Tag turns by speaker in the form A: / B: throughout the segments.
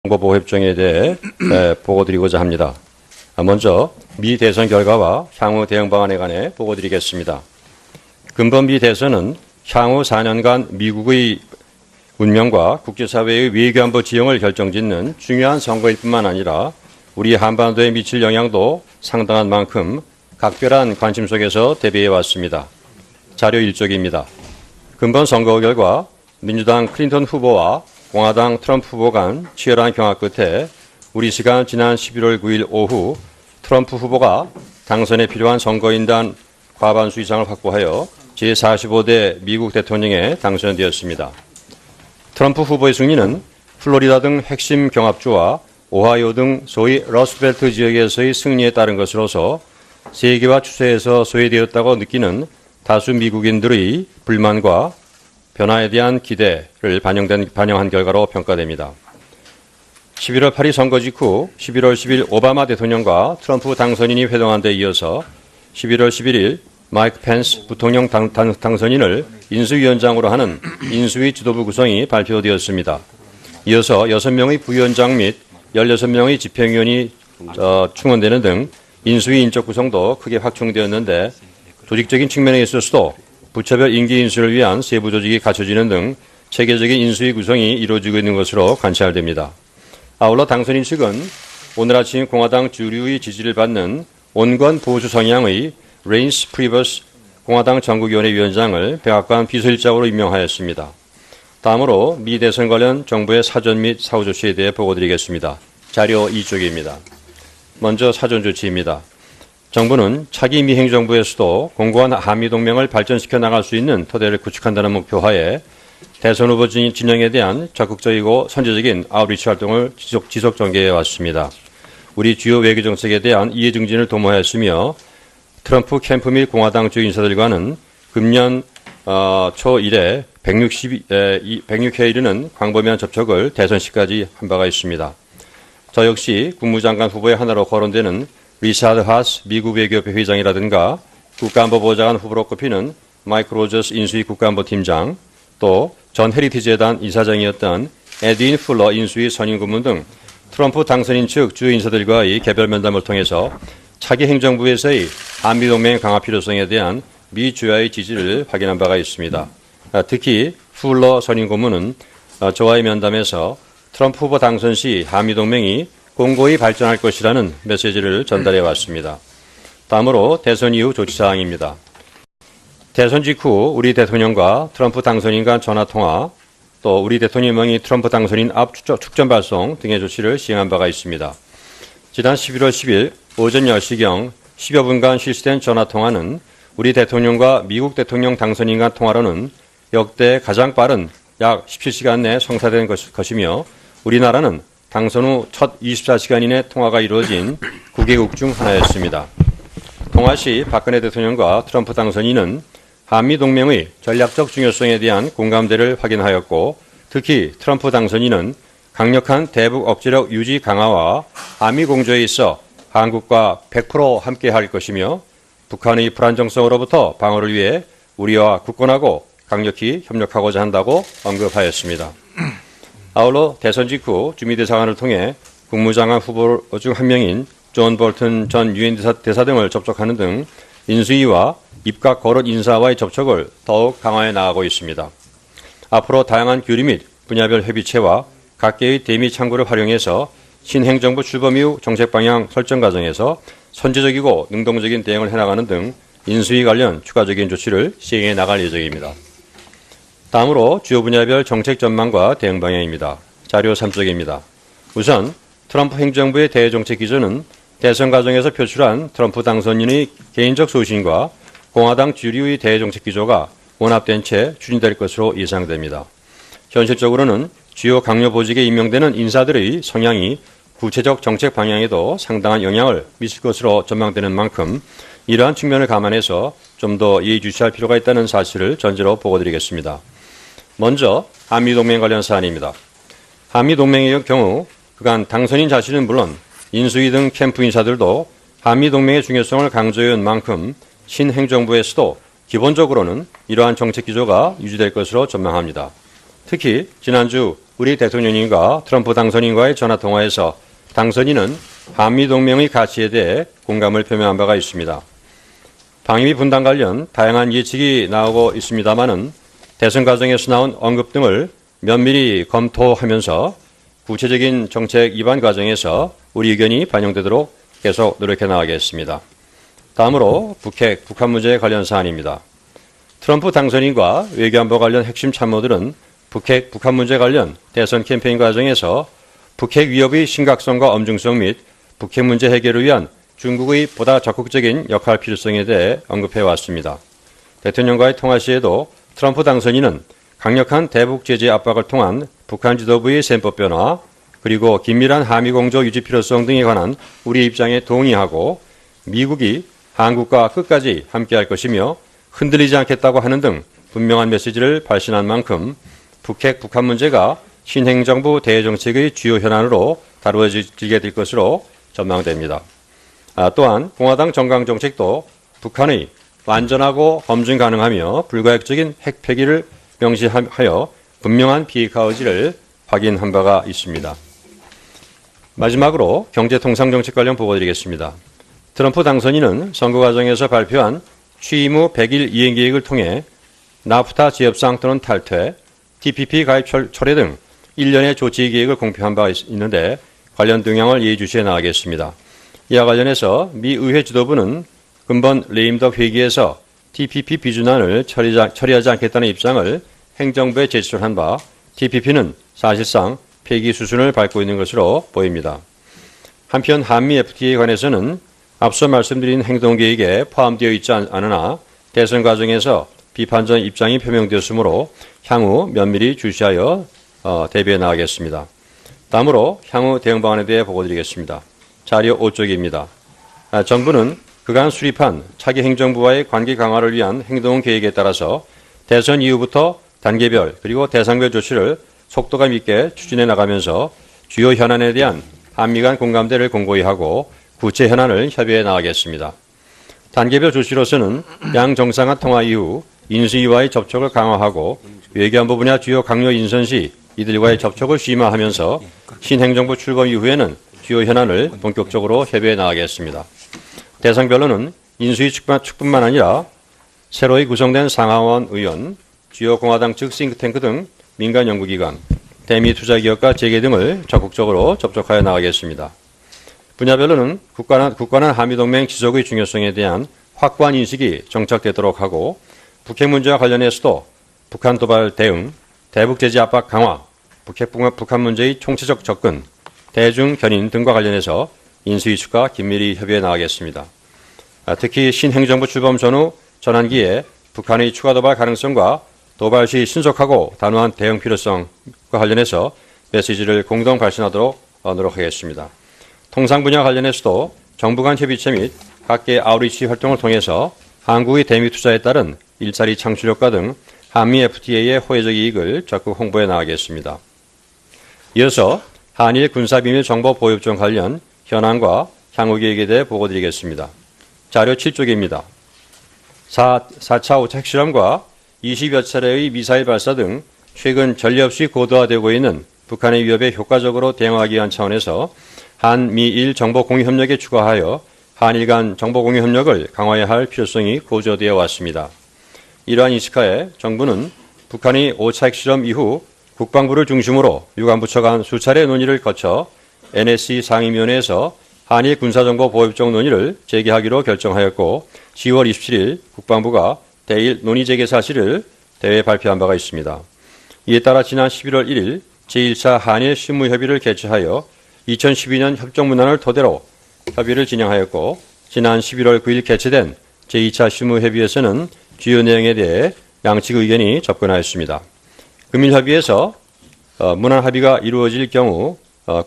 A: 정보보호 협정에 대해 보고드리고자 합니다. 먼저 미 대선 결과와 향후 대응 방안에 관해 보고드리겠습니다. 근본 미 대선은 향후 4년간 미국의 운명과 국제사회의 외교안보 지형을 결정짓는 중요한 선거일 뿐만 아니라 우리 한반도에 미칠 영향도 상당한 만큼 각별한 관심 속에서 대비해 왔습니다. 자료 1쪽입니다. 근본 선거 결과 민주당 클린턴 후보와 공화당 트럼프 후보 간 치열한 경합 끝에 우리 시간 지난 11월 9일 오후 트럼프 후보가 당선에 필요한 선거인단 과반수 이상을 확보하여 제45대 미국 대통령에 당선되었습니다. 트럼프 후보의 승리는 플로리다 등 핵심 경합주와 오하이오 등 소위 러스트벨트 지역에서의 승리에 따른 것으로서 세계화 추세에서 소외되었다고 느끼는 다수 미국인들의 불만과 변화에 대한 기대를 반영한 결과로 평가됩니다. 11월 8일 선거 직후 11월 10일 오바마 대통령과 트럼프 당선인이 회동한 데 이어서 11월 11일 마이크 펜스 부통령 당선인을 인수위원장으로 하는 인수위 지도부 구성이 발표되었습니다. 이어서 6명의 부위원장 및 16명의 집행위원이 충원되는 등 인수위 인적 구성도 크게 확충되었는데 조직적인 측면에 있어서도 부처별 임기 인수를 위한 세부 조직이 갖춰지는 등 체계적인 인수위 구성이 이루어지고 있는 것으로 관찰됩니다. 아울러 당선인 측은 오늘 아침 공화당 주류의 지지를 받는 온건 보수 성향의 레인스 프리버스 공화당 전국위원회 위원장을 백악관 비서실장으로 임명하였습니다. 다음으로 미 대선 관련 정부의 사전 및 사후 조치에 대해 보고드리겠습니다. 자료 2쪽입니다. 먼저 사전 조치입니다. 정부는 차기 미 행정부에서도 공고한 한미동맹을 발전시켜 나갈 수 있는 토대를 구축한다는 목표하에 대선 후보 진영에 대한 적극적이고 선제적인 아웃리치 활동을 지속 전개해 왔습니다. 우리 주요 외교 정책에 대한 이해 증진을 도모하였으며 트럼프 캠프 및 공화당 주 인사들과는 금년 초 이래 106회 이르는 광범위한 접촉을 대선 시까지 한 바가 있습니다. 저 역시 국무장관 후보의 하나로 거론되는 리차드 하스 미국 외교협회 회장이라든가 국가안보보좌관 후보로 꼽히는 마이크 로저스 인수위 국가안보팀장, 또 전 헤리티지재단 이사장이었던 에드윈 풀러 인수위 선임고문 등 트럼프 당선인 측 주요 인사들과의 개별 면담을 통해서 차기 행정부에서의 한미동맹 강화 필요성에 대한 미 주야의 지지를 확인한 바가 있습니다. 특히 풀러 선임고문은 저와의 면담에서 트럼프 후보 당선 시 한미동맹이 공고히 발전할 것이라는 메시지를 전달해 왔습니다. 다음으로 대선 이후 조치사항입니다. 대선 직후 우리 대통령과 트럼프 당선인 간 전화통화, 또 우리 대통령이 트럼프 당선인 앞 축전 발송 등의 조치를 시행한 바가 있습니다. 지난 11월 10일 오전 10시경 10여 분간 실시된 전화통화는 우리 대통령과 미국 대통령 당선인 간 통화로는 역대 가장 빠른 약 17시간 내 성사된 것이며 우리나라는 당선 후 첫 24시간 이내 통화가 이루어진 9개국 중 하나였습니다. 통화 시 박근혜 대통령과 트럼프 당선인은 한미동맹의 전략적 중요성에 대한 공감대를 확인하였고 특히 트럼프 당선인은 강력한 대북 억제력 유지 강화와 한미 공조에 있어 한국과 100% 함께할 것이며 북한의 불안정성으로부터 방어를 위해 우리와 굳건하고 강력히 협력하고자 한다고 언급하였습니다. 아울러 대선 직후 주미대사관을 통해 국무장관 후보 중 한 명인 존 볼튼 전 유엔 대사 등을 접촉하는 등 인수위와 입각 거론 인사와의 접촉을 더욱 강화해 나가고 있습니다. 앞으로 다양한 교류 및 분야별 협의체와 각계의 대미 창구를 활용해서 신행정부 출범 이후 정책 방향 설정 과정에서 선제적이고 능동적인 대응을 해나가는 등 인수위 관련 추가적인 조치를 시행해 나갈 예정입니다. 다음으로 주요 분야별 정책 전망과 대응 방향입니다. 자료 3쪽입니다. 우선 트럼프 행정부의 대정책 기조는 대선 과정에서 표출한 트럼프 당선인의 개인적 소신과 공화당 주류의 대정책 기조가 혼합된 채 추진될 것으로 예상됩니다. 현실적으로는 주요 강요 보직에 임명되는 인사들의 성향이 구체적 정책 방향에도 상당한 영향을 미칠 것으로 전망되는 만큼 이러한 측면을 감안해서 좀 더 예의주시할 필요가 있다는 사실을 전제로 보고드리겠습니다. 먼저 한미동맹 관련 사안입니다. 한미동맹의 경우 그간 당선인 자신은 물론 인수위 등 캠프 인사들도 한미동맹의 중요성을 강조해온 만큼 신행정부에서도 기본적으로는 이러한 정책 기조가 유지될 것으로 전망합니다. 특히 지난주 우리 대통령님과 트럼프 당선인과의 전화통화에서 당선인은 한미동맹의 가치에 대해 공감을 표명한 바가 있습니다. 방위비 분담 관련 다양한 예측이 나오고 있습니다마는 대선 과정에서 나온 언급 등을 면밀히 검토하면서 구체적인 정책 입안 과정에서 우리 의견이 반영되도록 계속 노력해 나가겠습니다. 다음으로 북한 문제에 관련 사안입니다. 트럼프 당선인과 외교안보 관련 핵심 참모들은 북한 문제 관련 대선 캠페인 과정에서 북핵 위협의 심각성과 엄중성 및 북핵 문제 해결을 위한 중국의 보다 적극적인 역할 필요성에 대해 언급해 왔습니다. 대통령과의 통화 시에도 트럼프 당선인은 강력한 대북 제재 압박을 통한 북한 지도부의 셈법 변화, 그리고 긴밀한 한미 공조 유지 필요성 등에 관한 우리 입장에 동의하고 미국이 한국과 끝까지 함께할 것이며 흔들리지 않겠다고 하는 등 분명한 메시지를 발신한 만큼 북한 문제가 신행정부 대정책의 주요 현안으로 다루어지게 될 것으로 전망됩니다. 또한 공화당 정강 정책도 북한의 완전하고 검증 가능하며 불가역적인 핵 폐기를 명시하여 분명한 비핵화 의지를 확인한 바가 있습니다. 마지막으로 경제통상정책 관련 보고드리겠습니다. 트럼프 당선인은 선거 과정에서 발표한 취임 후 100일 이행계획을 통해 나프타 재협상 또는 탈퇴, TPP 가입 철회 등 일련의 조치 계획을 공표한 바가 있는데 관련 동향을 예의주시해 나가겠습니다. 이와 관련해서 미 의회 지도부는 근본 레임덕 회기에서 TPP 비준안을 처리하지 않겠다는 입장을 행정부에 제출한 바 TPP는 사실상 폐기 수순을 밟고 있는 것으로 보입니다. 한편 한미 FTA에 관해서는 앞서 말씀드린 행동계획에 포함되어 있지 않으나 대선 과정에서 비판적 입장이 표명되었으므로 향후 면밀히 주시하여 대비해 나가겠습니다. 다음으로 향후 대응 방안에 대해 보고드리겠습니다. 자료 5쪽입니다. 정부는 그간 수립한 차기 행정부와의 관계 강화를 위한 행동 계획에 따라서 대선 이후부터 단계별 그리고 대상별 조치를 속도감 있게 추진해 나가면서 주요 현안에 대한 한미 간 공감대를 공고히 하고 구체 현안을 협의해 나가겠습니다. 단계별 조치로서는 양 정상 간 통화 이후 인수위와의 접촉을 강화하고 외교안보 분야 주요 강요 인선 시 이들과의 접촉을 심화하면서 신행정부 출범 이후에는 주요 현안을 본격적으로 협의해 나가겠습니다. 대상별로는 인수위 측뿐만 아니라 새로이 구성된 상하원 의원, 주요 공화당 측 싱크탱크 등 민간 연구기관, 대미 투자기업과 재계 등을 적극적으로 접촉하여 나가겠습니다. 분야별로는 국가는 한미동맹 지속의 중요성에 대한 확고한 인식이 정착되도록 하고 북핵 문제와 관련해서도 북한 도발 대응, 대북 제재 압박 강화, 북한 문제의 총체적 접근, 대중 견인 등과 관련해서 인수위 측과 긴밀히 협의해 나가겠습니다. 특히 신행정부 출범 전후 전환기에 북한의 추가 도발 가능성과 도발 시 신속하고 단호한 대응 필요성과 관련해서 메시지를 공동 발신하도록 노력하겠습니다. 통상 분야 관련해서도 정부 간 협의체 및 각계 아웃리치 활동을 통해서 한국의 대미 투자에 따른 일자리 창출 효과 등 한미 FTA의 호혜적 이익을 적극 홍보해 나가겠습니다. 이어서 한일 군사비밀 정보 보호협정 관련 현안과 향후 계획에 대해 보고드리겠습니다. 자료 7쪽입니다. 4차, 5차 핵실험과 20여 차례의 미사일 발사 등 최근 전례 없이 고도화되고 있는 북한의 위협에 효과적으로 대응하기 위한 차원에서 한미일 정보 공유 협력에 추가하여 한일 간 정보 공유 협력을 강화해야 할 필요성이 고조되어 왔습니다. 이러한 인식하에 정부는 북한이 5차 핵실험 이후 국방부를 중심으로 유관부처 간 수차례 논의를 거쳐 NSC 상임위원회에서 한일 군사정보 보호협정 논의를 재개하기로 결정하였고 10월 27일 국방부가 대일 논의 재개 사실을 대회에 발표한 바가 있습니다. 이에 따라 지난 11월 1일 제1차 한일 실무협의를 개최하여 2012년 협정문안을 토대로 협의를 진행하였고 지난 11월 9일 개최된 제2차 실무협의에서는 주요 내용에 대해 양측 의견이 접근하였습니다. 금일협의에서 문안 합의가 이루어질 경우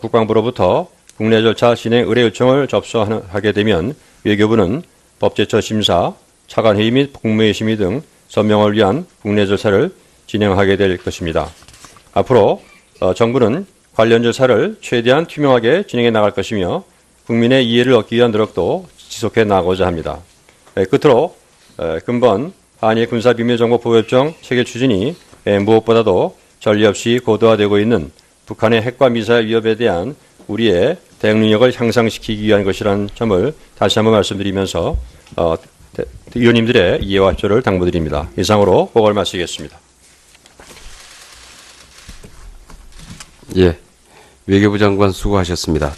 A: 국방부로부터 국내 절차 진행 의뢰 요청을 접수하게 되면 외교부는 법제처 심사, 차관회의 및 국무회의 심의 등 서명을 위한 국내 절차를 진행하게 될 것입니다. 앞으로 정부는 관련 절차를 최대한 투명하게 진행해 나갈 것이며 국민의 이해를 얻기 위한 노력도 지속해 나가고자 합니다. 끝으로 근본 한일 군사비밀정보 보호협정 체결 추진이 무엇보다도 전례 없이 고도화되고 있는 북한의 핵과 미사일 위협에 대한 우리의 대응 능력을 향상시키기 위한 것이라는 점을 다시 한번 말씀드리면서 의원님들의 이해와 협조를 당부드립니다. 이상으로 보고를 마치겠습니다.
B: 예, 외교부 장관 수고하셨습니다.